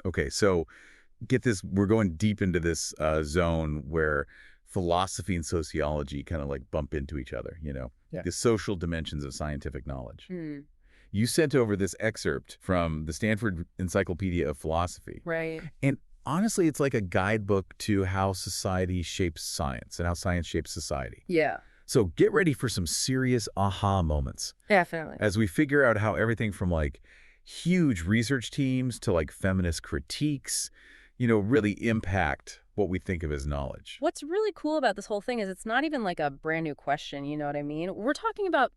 Okay, so get this, we're going deep into this zone where philosophy and sociology kind of like bump into each other, Yeah. the social dimensions of scientific knowledge. Hmm. You sent over this excerpt from the Stanford Encyclopedia of Philosophy. Right. And honestly, it's like a guidebook to how society shapes science and how science shapes society. Yeah, So get ready for some serious aha moments definitely. as we figure out how everything from like huge research teams to like feminist critiques, really impact what we think of as knowledge. What's really cool about this whole thing is it's not even like a brand new question, you know what I mean? We're talking about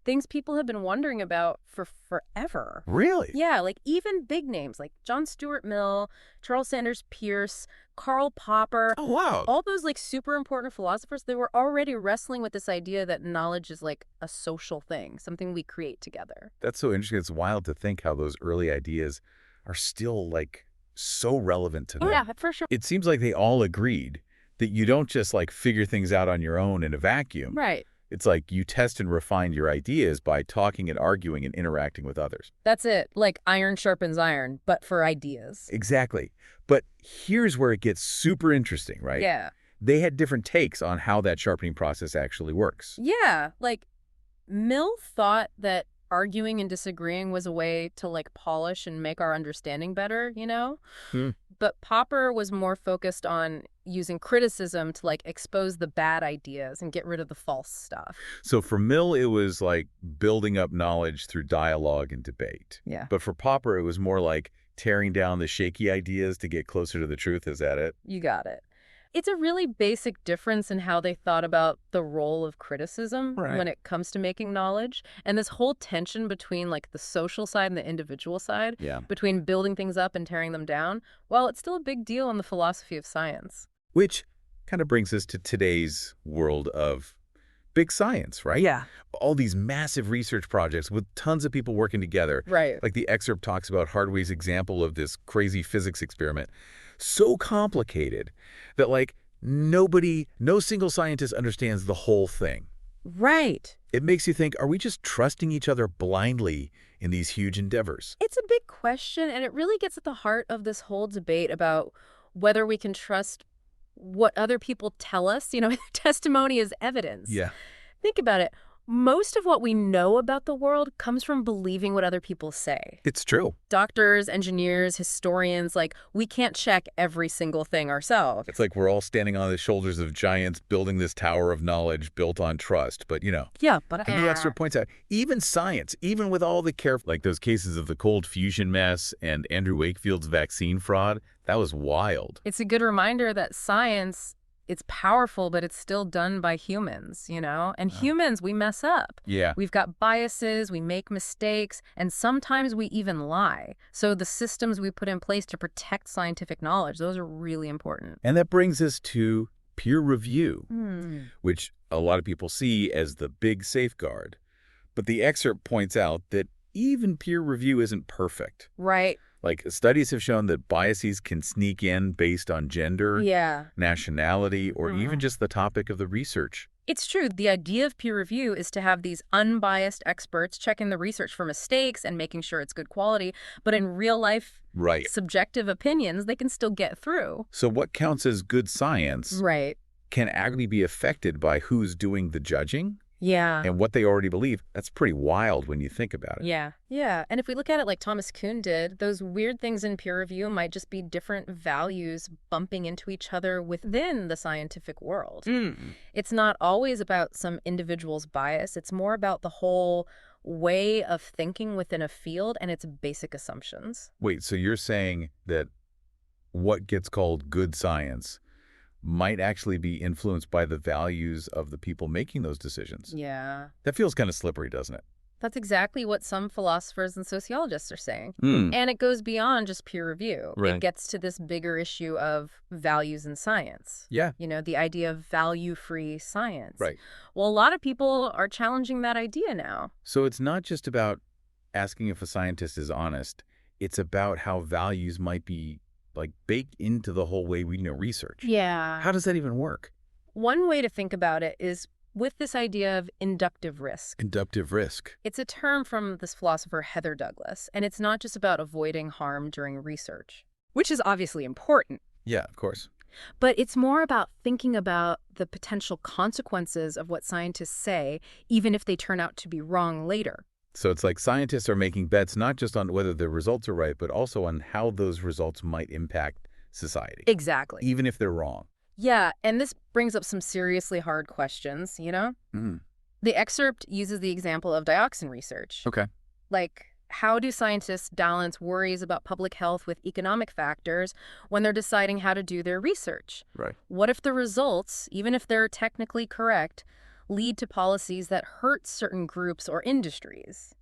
things people have been wondering about for forever. Really? Yeah, like even big names like John Stuart Mill, Charles Sanders Peirce, Karl Popper, Oh, wow. all those like super important philosophers, they were already wrestling with this idea that knowledge is like a social thing, something we create together. That's so interesting. It's wild to think how those early ideas are still like so relevant today. Oh, yeah, for sure. It seems like they all agreed that you don't just like figure things out on your own in a vacuum. Right. It's like you test and refine your ideas by talking and arguing and interacting with others. That's it. Like iron sharpens iron, but for ideas. Exactly. But here's where it gets super interesting, right? Yeah. They had different takes on how that sharpening process actually works. Yeah, like Mill thought that arguing and disagreeing was a way to like polish and make our understanding better, you know? Hmm. But Popper was more focused on using criticism to like expose the bad ideas and get rid of the false stuff. So for Mill, it was like building up knowledge through dialogue and debate. Yeah. But for Popper, it was more like tearing down the shaky ideas to get closer to the truth. Is that it? You got it. It's a really basic difference in how they thought about the role of criticism Right. when it comes to making knowledge. And this whole tension between like the social side and the individual side, Yeah. between building things up and tearing them down, well, it's still a big deal in the philosophy of science. Which kind of brings us to today's world of big science, right? Yeah. All these massive research projects with tons of people working together. Right. Like the excerpt talks about Hardway's example of this crazy physics experiment. So complicated that like no single scientist understands the whole thing. Right. It makes you think, are we just trusting each other blindly in these huge endeavors? It's a big question, and it really gets at the heart of this whole debate about whether we can trust what other people tell us. You know, testimony is evidence. Yeah. Think about it. Most of what we know about the world comes from believing what other people say. It's true. Doctors, engineers, historians, like, we can't check every single thing ourselves. It's like we're all standing on the shoulders of giants building this tower of knowledge built on trust. But, Yeah, but and the excerpt points out, even science, even with all the care, like those cases of the cold fusion mess and Andrew Wakefield's vaccine fraud, that was wild. it's a good reminder that science, it's powerful, but it's still done by humans, you know? And humans, we mess up. Yeah. We've got biases, we make mistakes, and sometimes we even lie. So the systems we put in place to protect scientific knowledge, those are really important. And that brings us to peer review, Hmm. which a lot of people see as the big safeguard. But the excerpt points out that even peer review isn't perfect. Right. Like, studies have shown that biases can sneak in based on gender, Yeah. nationality, or even just the topic of the research. It's true. The idea of peer review is to have these unbiased experts checking the research for mistakes and making sure it's good quality. But in real life, Right. subjective opinions, they can still get through. So what counts as good science Right. can actually be affected by who's doing the judging Yeah. and what they already believe. That's pretty wild when you think about it. Yeah. Yeah. And if we look at it like Thomas Kuhn did, those weird things in peer review might just be different values bumping into each other within the scientific world. It's not always about some individual's bias. It's more about the whole way of thinking within a field and its basic assumptions. Wait, so you're saying that what gets called good science might actually be influenced by the values of the people making those decisions? Yeah. That feels kind of slippery, doesn't it? That's exactly what some philosophers and sociologists are saying. Hmm. And it goes beyond just peer review. Right. It gets to this bigger issue of values in science. Yeah. You know, the idea of value-free science. Right. Well, a lot of people are challenging that idea now. So it's not just about asking if a scientist is honest. It's about how values might be like baked into the whole way we know research. Yeah. How does that even work? One way to think about it is with this idea of inductive risk. Inductive risk. It's a term from this philosopher Heather Douglas, and it's not just about avoiding harm during research. which is obviously important. Yeah, of course. But it's more about thinking about the potential consequences of what scientists say, even if they turn out to be wrong later. So it's like scientists are making bets not just on whether the results are right, but also on how those results might impact society, Exactly. even if they're wrong. Yeah, and this brings up some seriously hard questions, Mm. The excerpt uses the example of dioxin research. Okay. Like, how do scientists balance worries about public health with economic factors when they're deciding how to do their research? Right. What if the results, even if they're technically correct, lead to policies that hurt certain groups or industries?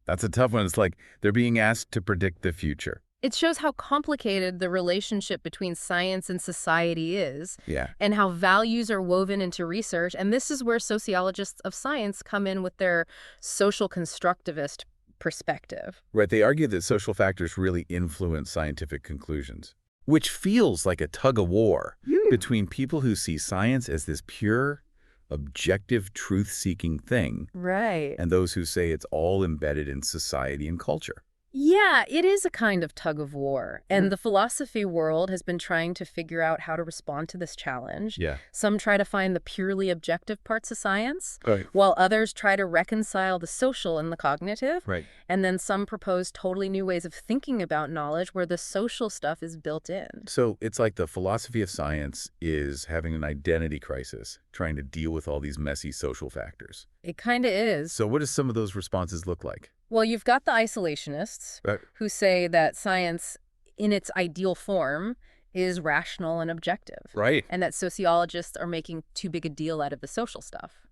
That's a tough one. It's like they're being asked to predict the future. It shows how complicated the relationship between science and society is, Yeah. and how values are woven into research. And this is where sociologists of science come in with their social constructivist perspective. Right. They argue that social factors really influence scientific conclusions, which feels like a tug of war between people who see science as this pure, objective, truth-seeking thing Right. and those who say it's all embedded in society and culture. Yeah, it is a kind of tug of war. And the philosophy world has been trying to figure out how to respond to this challenge. Yeah. Some try to find the purely objective parts of science, Right. while others try to reconcile the social and the cognitive. Right. And then some propose totally new ways of thinking about knowledge where the social stuff is built in. So it's like the philosophy of science is having an identity crisis, trying to deal with all these messy social factors. It kind of is. So what does some of those responses look like? Well, you've got the isolationists Right. who say that science, in its ideal form, is rational and objective. Right. And that sociologists are making too big a deal out of the social stuff.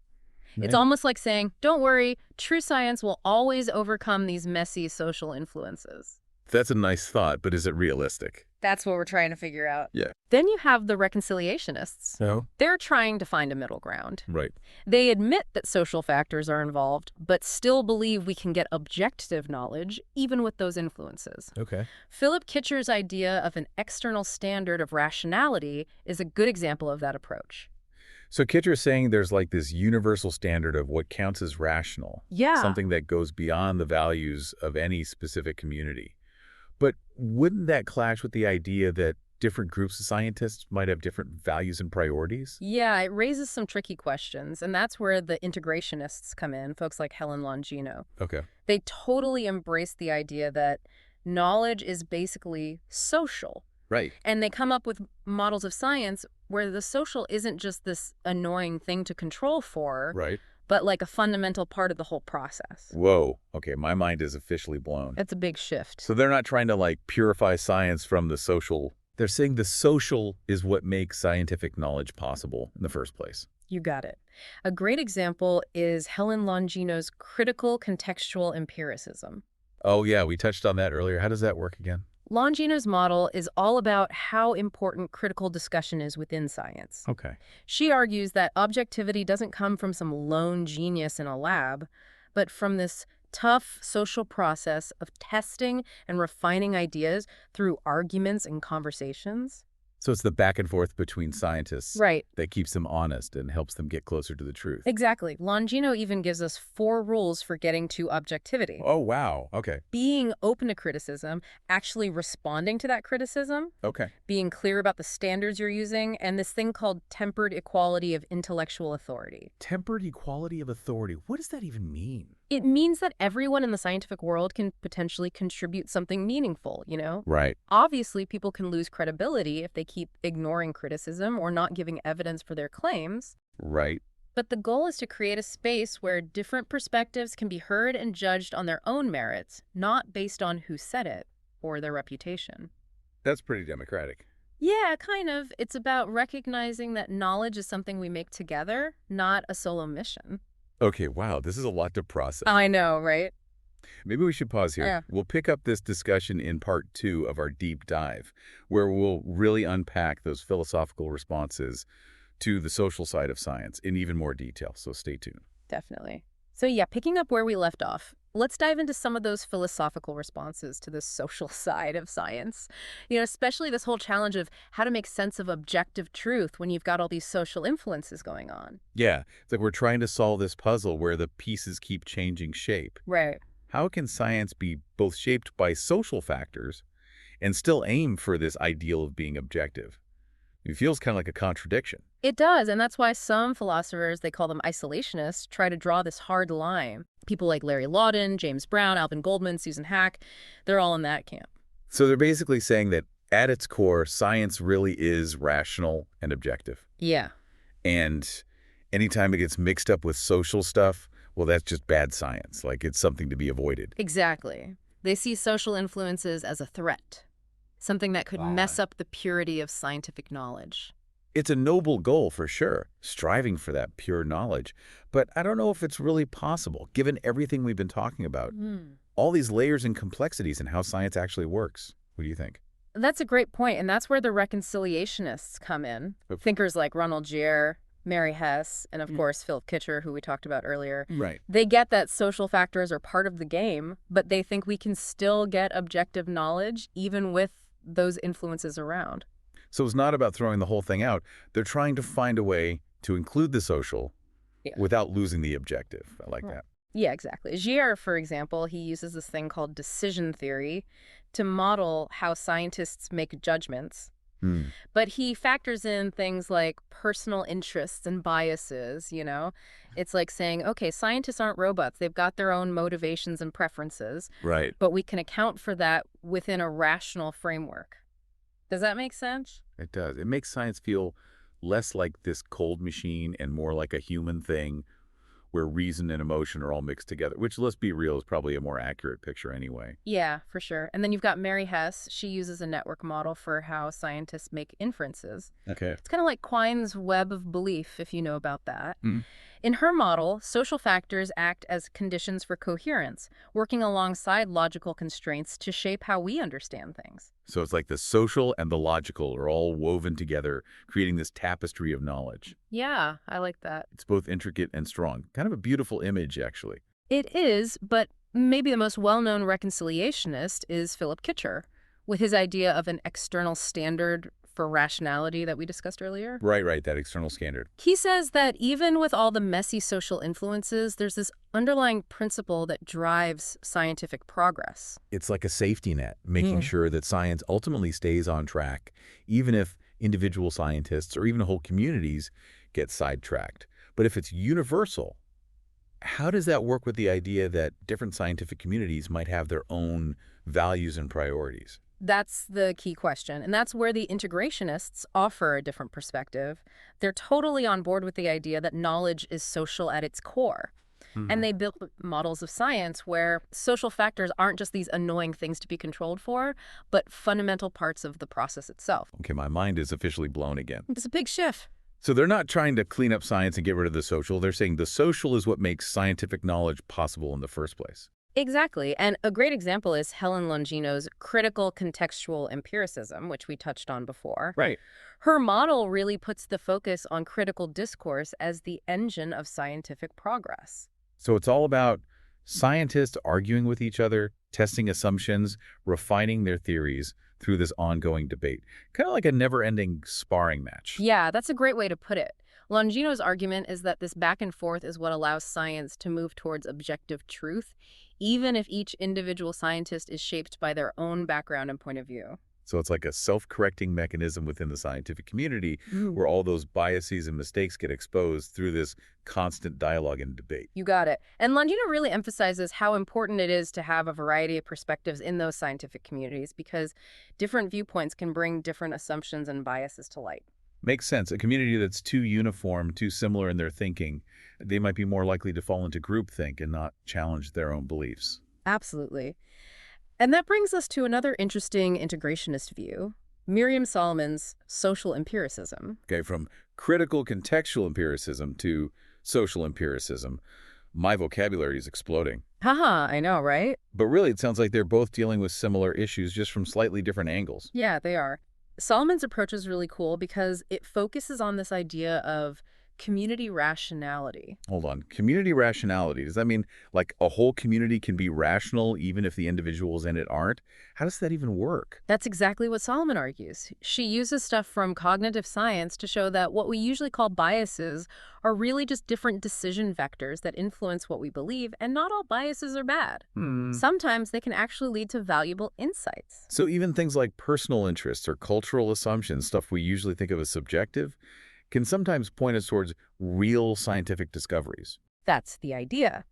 It's Yeah. almost like saying, don't worry, true science will always overcome these messy social influences. That's a nice thought, but is it realistic? That's what we're trying to figure out. Yeah. Then you have the reconciliationists. No. They're trying to find a middle ground. Right. They admit that social factors are involved, but still believe we can get objective knowledge even with those influences. Okay. Philip Kitcher's idea of an external standard of rationality is a good example of that approach. So Kitcher is saying there's like this universal standard of what counts as rational, Yeah. something that goes beyond the values of any specific community. But wouldn't that clash with the idea that different groups of scientists might have different values and priorities? Yeah, it raises some tricky questions, and that's where the integrationists come in, folks like Helen Longino. Okay. They totally embrace the idea that knowledge is basically social. Right. And they come up with models of science where the social isn't just this annoying thing to control for, Right. but like a fundamental part of the whole process. Whoa. Okay, my mind is officially blown. It's a big shift. So they're not trying to like purify science from the social. They're saying the social is what makes scientific knowledge possible in the first place. You got it. A great example is Helen Longino's critical contextual empiricism. Oh yeah, we touched on that earlier. How does that work again? Longino's model is all about how important critical discussion is within science. Okay. She argues that objectivity doesn't come from some lone genius in a lab, but from this tough social process of testing and refining ideas through arguments and conversations. So it's the back and forth between scientists Right. that keeps them honest and helps them get closer to the truth. Exactly. Longino even gives us 4 rules for getting to objectivity. Oh, wow. Okay. Being open to criticism, actually responding to that criticism, Okay. being clear about the standards you're using, and this thing called tempered equality of intellectual authority. Tempered equality of authority. What does that even mean? It means that everyone in the scientific world can potentially contribute something meaningful, Right. Obviously, people can lose credibility if they keep ignoring criticism or not giving evidence for their claims. Right. But the goal is to create a space where different perspectives can be heard and judged on their own merits, not based on who said it or their reputation. That's pretty democratic. Yeah, kind of. It's about recognizing that knowledge is something we make together, not a solo mission. Okay, wow. This is a lot to process. I know, right? Maybe we should pause here. Yeah. We'll pick up this discussion in part 2 of our deep dive, where we'll really unpack those philosophical responses to the social side of science in even more detail. So stay tuned. Definitely. So yeah, picking up where we left off, let's dive into some of those philosophical responses to the social side of science. Especially this whole challenge of how to make sense of objective truth when you've got all these social influences going on. Yeah, it's like we're trying to solve this puzzle where the pieces keep changing shape. Right. How can science be both shaped by social factors and still aim for this ideal of being objective. It feels kind of like a contradiction. It does, and that's why some philosophers, they call them isolationists, try to draw this hard line. People like Larry Laudan, James Brown, Alvin Goldman, Susan Hack, they're all in that camp. So they're basically saying that at its core, science really is rational and objective. Yeah. And anytime it gets mixed up with social stuff, well, that's just bad science. Like, it's something to be avoided. Exactly. They see social influences as a threat, something that could mess up the purity of scientific knowledge. It's a noble goal for sure, striving for that pure knowledge. But I don't know if it's really possible, given everything we've been talking about. All these layers and complexities in how science actually works. What do you think? That's a great point, and that's where the reconciliationists come in. Thinkers like Ronald Gere, Mary Hess, and of course Philip Kitcher, who we talked about earlier. Right. They get that social factors are part of the game, but they think we can still get objective knowledge even with those influences around. So it's not about throwing the whole thing out. They're trying to find a way to include the social without losing the objective. I like that. Yeah, exactly. Gere, for example, he uses this thing called decision theory to model how scientists make judgments. But he factors in things like personal interests and biases, you know? It's like saying, okay, scientists aren't robots. They've got their own motivations and preferences. Right. But we can account for that within a rational framework. Does that make sense? It does. It makes science feel less like this cold machine and more like a human thing where reason and emotion are all mixed together, which, let's be real, is probably a more accurate picture anyway. Yeah, for sure. And then you've got Mary Hess. She uses a network model for how scientists make inferences. Okay. It's kind of like Quine's web of belief, if you know about that. In her model, social factors act as conditions for coherence, working alongside logical constraints to shape how we understand things. So it's like the social and the logical are all woven together, creating this tapestry of knowledge. Yeah, I like that. It's both intricate and strong. Kind of a beautiful image, actually. It is, but maybe the most well-known reconciliationist is Philip Kitcher, with his idea of an external standard for rationality that we discussed earlier. Right, that external standard. He says that even with all the messy social influences, there's this underlying principle that drives scientific progress. It's like a safety net, making sure that science ultimately stays on track, even if individual scientists or even whole communities get sidetracked. But if it's universal, how does that work with the idea that different scientific communities might have their own values and priorities? That's the key question, and that's where the integrationists offer a different perspective. They're totally on board with the idea that knowledge is social at its core. And they built models of science where social factors aren't just these annoying things to be controlled for, but fundamental parts of the process itself. Okay, my mind is officially blown again. It's a big shift. So they're not trying to clean up science and get rid of the social. They're saying the social is what makes scientific knowledge possible in the first place. Exactly. And a great example is Helen Longino's critical contextual empiricism, which we touched on before. Right. Her model really puts the focus on critical discourse as the engine of scientific progress. So it's all about scientists arguing with each other, testing assumptions, refining their theories through this ongoing debate. Kind of like a never-ending sparring match. Yeah, that's a great way to put it. Longino's argument is that this back and forth is what allows science to move towards objective truth, even if each individual scientist is shaped by their own background and point of view. So it's like a self-correcting mechanism within the scientific community where all those biases and mistakes get exposed through this constant dialogue and debate. You got it. And Longino really emphasizes how important it is to have a variety of perspectives in those scientific communities because different viewpoints can bring different assumptions and biases to light. Makes sense. A community that's too uniform, too similar in their thinking, they might be more likely to fall into groupthink and not challenge their own beliefs. Absolutely. And that brings us to another interesting integrationist view, Miriam Solomon's social empiricism. Okay, from critical contextual empiricism to social empiricism, my vocabulary is exploding. Haha, I know, right? But really, it sounds like they're both dealing with similar issues, just from slightly different angles. Yeah, they are. Solomon's approach is really cool because it focuses on this idea of community rationality. Hold on. Community rationality. Does that mean like a whole community can be rational even if the individuals in it aren't? How does that even work? That's exactly what Solomon argues. She uses stuff from cognitive science to show that what we usually call biases are really just different decision vectors that influence what we believe, and not all biases are bad. Sometimes they can actually lead to valuable insights. So even things like personal interests or cultural assumptions, stuff we usually think of as subjective, can sometimes point us towards real scientific discoveries. That's the idea.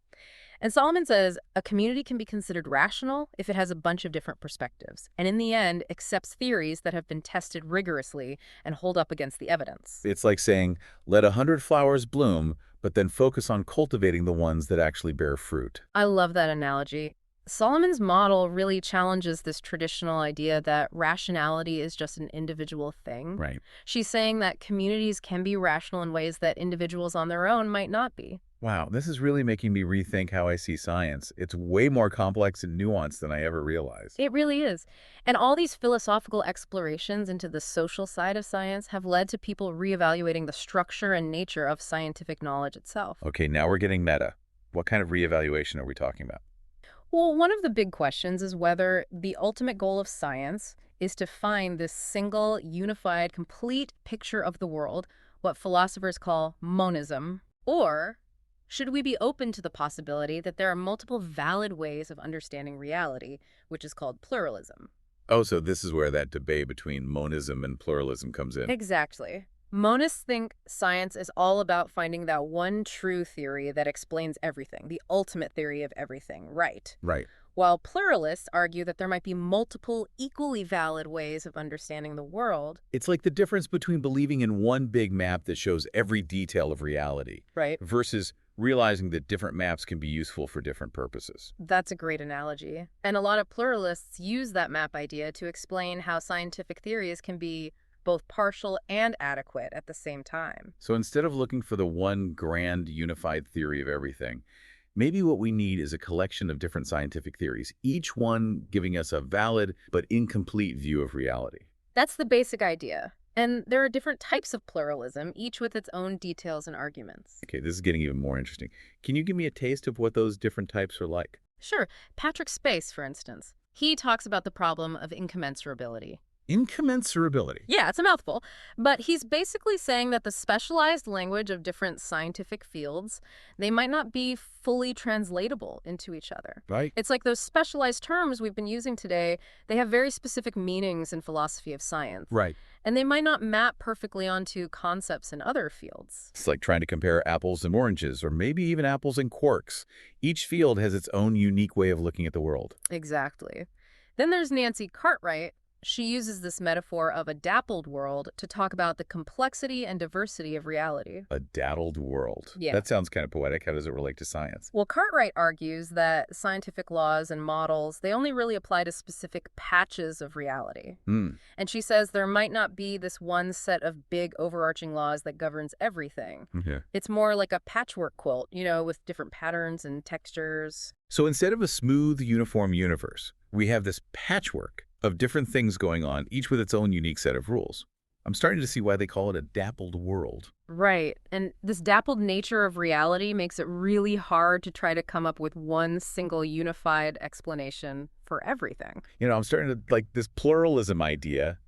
And Solomon says a community can be considered rational if it has a bunch of different perspectives, and in the end accepts theories that have been tested rigorously and hold up against the evidence. It's like saying, let 100 flowers bloom, but then focus on cultivating the ones that actually bear fruit. I love that analogy. Solomon's model really challenges this traditional idea that rationality is just an individual thing. Right. She's saying that communities can be rational in ways that individuals on their own might not be. Wow, this is really making me rethink how I see science. It's way more complex and nuanced than I ever realized. It really is. And all these philosophical explorations into the social side of science have led to people reevaluating the structure and nature of scientific knowledge itself. Okay, now we're getting meta. What kind of reevaluation are we talking about? Well, one of the big questions is whether the ultimate goal of science is to find this single, unified, complete picture of the world, what philosophers call monism, or should we be open to the possibility that there are multiple valid ways of understanding reality, which is called pluralism? Oh, so this is where that debate between monism and pluralism comes in. Exactly. Monists think science is all about finding that one true theory that explains everything, the ultimate theory of everything, right? Right. While pluralists argue that there might be multiple equally valid ways of understanding the world. It's like the difference between believing in one big map that shows every detail of reality, Right. versus realizing that different maps can be useful for different purposes. That's a great analogy. And a lot of pluralists use that map idea to explain how scientific theories can be both partial and adequate at the same time. So instead of looking for the one grand unified theory of everything, maybe what we need is a collection of different scientific theories, each one giving us a valid but incomplete view of reality. That's the basic idea. And there are different types of pluralism, each with its own details and arguments. Okay, this is getting even more interesting. Can you give me a taste of what those different types are like? Sure, Patrick Space, for instance. He talks about the problem of incommensurability. Incommensurability. Yeah, it's a mouthful, but he's basically saying that the specialized language of different scientific fields, they might not be fully translatable into each other. Right. It's like those specialized terms we've been using today, they have very specific meanings in philosophy of science. Right. And they might not map perfectly onto concepts in other fields. It's like trying to compare apples and oranges, or maybe even apples and quarks. Each field has its own unique way of looking at the world. Exactly. Then there's Nancy Cartwright. She uses this metaphor of a dappled world to talk about the complexity and diversity of reality. A daddled world. Yeah. That sounds kind of poetic. How does it relate to science? Well, Cartwright argues that scientific laws and models, they only really apply to specific patches of reality. And she says there might not be this one set of big overarching laws that governs everything. Yeah. It's more like a patchwork quilt, with different patterns and textures. So instead of a smooth, uniform universe, we have this patchwork of different things going on, each with its own unique set of rules. I'm starting to see why they call it a dappled world. Right. And this dappled nature of reality makes it really hard to try to come up with one single unified explanation for everything. I'm starting to like this pluralism idea.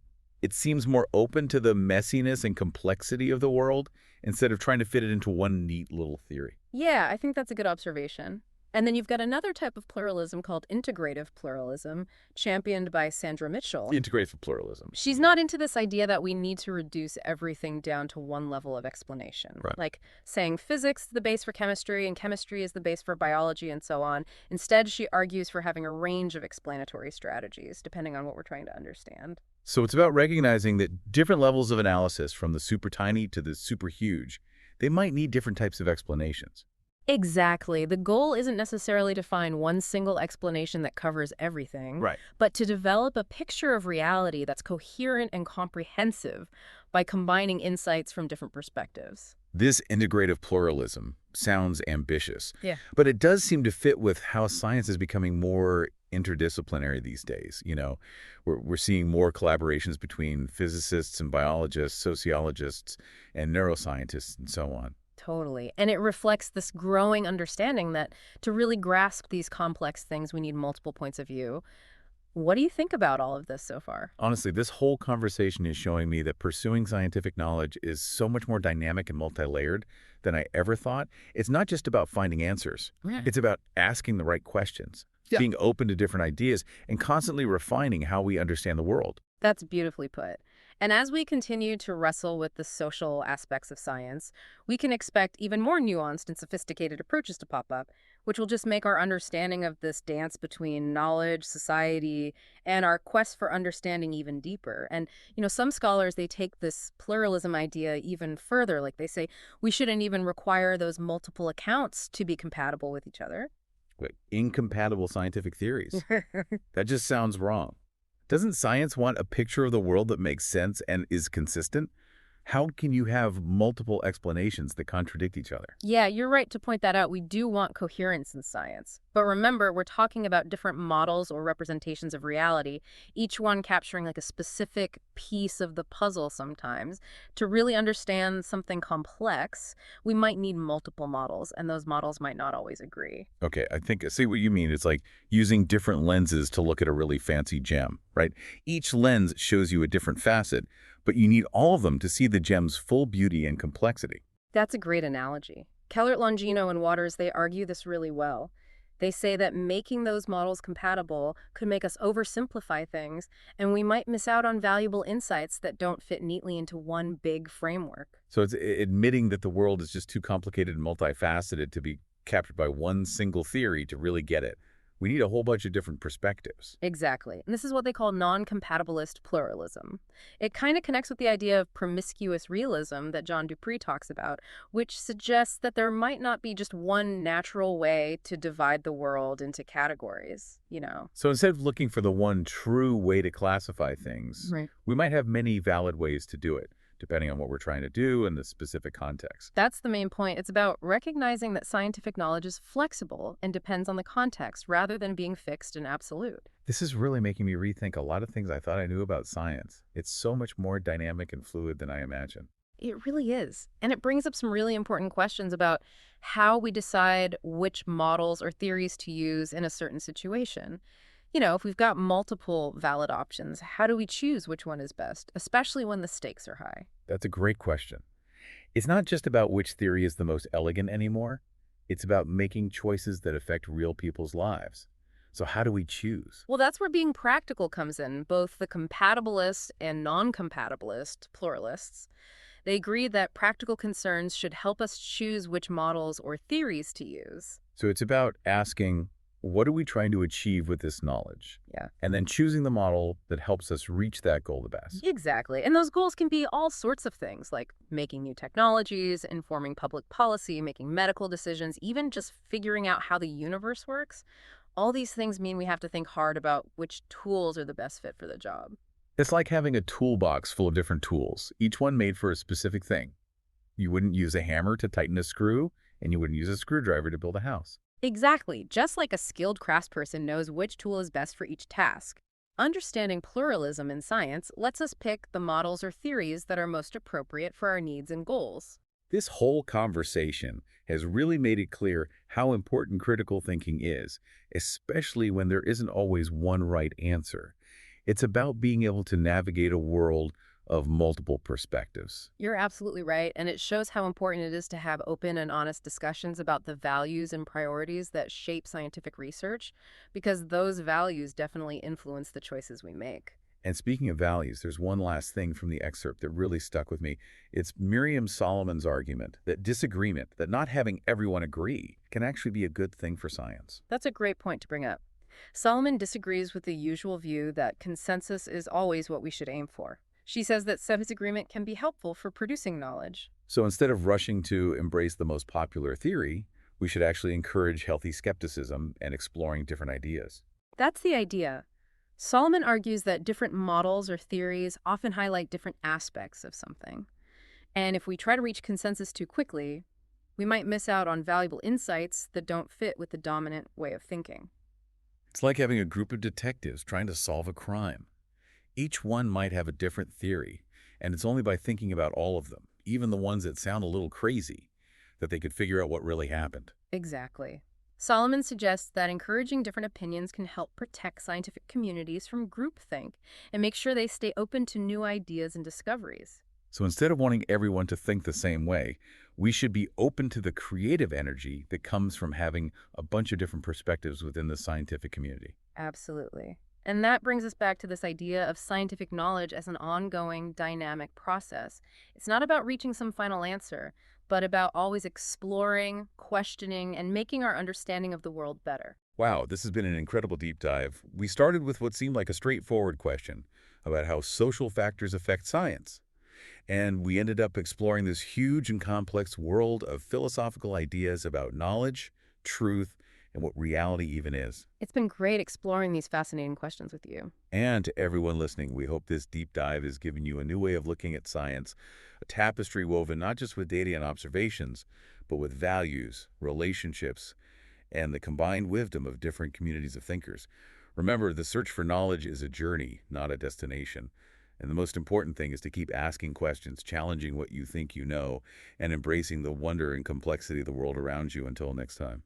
It seems more open to the messiness and complexity of the world instead of trying to fit it into one neat little theory. Yeah, I think that's a good observation. And then you've got another type of pluralism called integrative pluralism, championed by Sandra Mitchell. Integrative pluralism. She's not into this idea that we need to reduce everything down to one level of explanation. Right. Like saying physics is the base for chemistry and chemistry is the base for biology and so on. Instead, she argues for having a range of explanatory strategies, depending on what we're trying to understand. So it's about recognizing that different levels of analysis, from the super tiny to the super huge, they might need different types of explanations. Exactly. The goal isn't necessarily to find one single explanation that covers everything, Right. but to develop a picture of reality that's coherent and comprehensive by combining insights from different perspectives. This integrative pluralism sounds ambitious, Yeah. but it does seem to fit with how science is becoming more interdisciplinary these days. We're seeing more collaborations between physicists and biologists, sociologists and neuroscientists and so on. Totally. And it reflects this growing understanding that to really grasp these complex things, we need multiple points of view. What do you think about all of this so far? Honestly, this whole conversation is showing me that pursuing scientific knowledge is so much more dynamic and multi-layered than I ever thought. It's not just about finding answers. Yeah. It's about asking the right questions, Yeah. being open to different ideas, and constantly refining how we understand the world. That's beautifully put. And as we continue to wrestle with the social aspects of science, we can expect even more nuanced and sophisticated approaches to pop up, which will just make our understanding of this dance between knowledge, society, and our quest for understanding even deeper. And, some scholars, they take this pluralism idea even further. Like they say, we shouldn't even require those multiple accounts to be compatible with each other. But incompatible scientific theories. That just sounds wrong. Doesn't science want a picture of the world that makes sense and is consistent? How can you have multiple explanations that contradict each other? Yeah, you're right to point that out. We do want coherence in science. But remember, we're talking about different models or representations of reality, each one capturing like a specific piece of the puzzle sometimes. To really understand something complex, we might need multiple models, and those models might not always agree. Okay, I see what you mean. It's like using different lenses to look at a really fancy gem, right? Each lens shows you a different facet, but you need all of them to see the gem's full beauty and complexity. That's a great analogy. Kellert, Longino, and Waters, they argue this really well. They say that making those models compatible could make us oversimplify things, and we might miss out on valuable insights that don't fit neatly into one big framework. So it's admitting that the world is just too complicated and multifaceted to be captured by one single theory to really get it. We need a whole bunch of different perspectives. Exactly. And this is what they call non-compatibilist pluralism. It kind of connects with the idea of promiscuous realism that John Dupree talks about, which suggests that there might not be just one natural way to divide the world into categories. So instead of looking for the one true way to classify things, Right. we might have many valid ways to do it, depending on what we're trying to do and the specific context. That's the main point. It's about recognizing that scientific knowledge is flexible and depends on the context rather than being fixed and absolute. This is really making me rethink a lot of things I thought I knew about science. It's so much more dynamic and fluid than I imagined. It really is. And it brings up some really important questions about how we decide which models or theories to use in a certain situation. If we've got multiple valid options, how do we choose which one is best, especially when the stakes are high? That's a great question. It's not just about which theory is the most elegant anymore. It's about making choices that affect real people's lives. So how do we choose? Well, that's where being practical comes in. Both the compatibilist and non-compatibilist pluralists, they agree that practical concerns should help us choose which models or theories to use. So it's about asking, what are we trying to achieve with this knowledge? Yeah. And then choosing the model that helps us reach that goal the best. Exactly. And those goals can be all sorts of things, like making new technologies, informing public policy, making medical decisions, even just figuring out how the universe works. All these things mean we have to think hard about which tools are the best fit for the job. It's like having a toolbox full of different tools, each one made for a specific thing. You wouldn't use a hammer to tighten a screw, and you wouldn't use a screwdriver to build a house. Exactly. Just like a skilled craftsperson knows which tool is best for each task. Understanding pluralism in science lets us pick the models or theories that are most appropriate for our needs and goals. This whole conversation has really made it clear how important critical thinking is, especially when there isn't always one right answer. It's about being able to navigate a world of multiple perspectives. You're absolutely right, and it shows how important it is to have open and honest discussions about the values and priorities that shape scientific research, because those values definitely influence the choices we make. And speaking of values, there's one last thing from the excerpt that really stuck with me. It's Miriam Solomon's argument that disagreement, that not having everyone agree, can actually be a good thing for science. That's a great point to bring up. Solomon disagrees with the usual view that consensus is always what we should aim for. She says that disagreement can be helpful for producing knowledge. So instead of rushing to embrace the most popular theory, we should actually encourage healthy skepticism and exploring different ideas. That's the idea. Solomon argues that different models or theories often highlight different aspects of something. And if we try to reach consensus too quickly, we might miss out on valuable insights that don't fit with the dominant way of thinking. It's like having a group of detectives trying to solve a crime. Each one might have a different theory, and it's only by thinking about all of them, even the ones that sound a little crazy, that they could figure out what really happened. Exactly. Solomon suggests that encouraging different opinions can help protect scientific communities from groupthink and make sure they stay open to new ideas and discoveries. So instead of wanting everyone to think the same way, we should be open to the creative energy that comes from having a bunch of different perspectives within the scientific community. Absolutely. And that brings us back to this idea of scientific knowledge as an ongoing, dynamic process. It's not about reaching some final answer, but about always exploring, questioning, and making our understanding of the world better. Wow, this has been an incredible deep dive. We started with what seemed like a straightforward question about how social factors affect science. And we ended up exploring this huge and complex world of philosophical ideas about knowledge, truth, and what reality even is. It's been great exploring these fascinating questions with you. And to everyone listening, we hope this deep dive has given you a new way of looking at science, a tapestry woven not just with data and observations, but with values, relationships, and the combined wisdom of different communities of thinkers. Remember, the search for knowledge is a journey, not a destination. And the most important thing is to keep asking questions, challenging what you think you know, and embracing the wonder and complexity of the world around you. Until next time.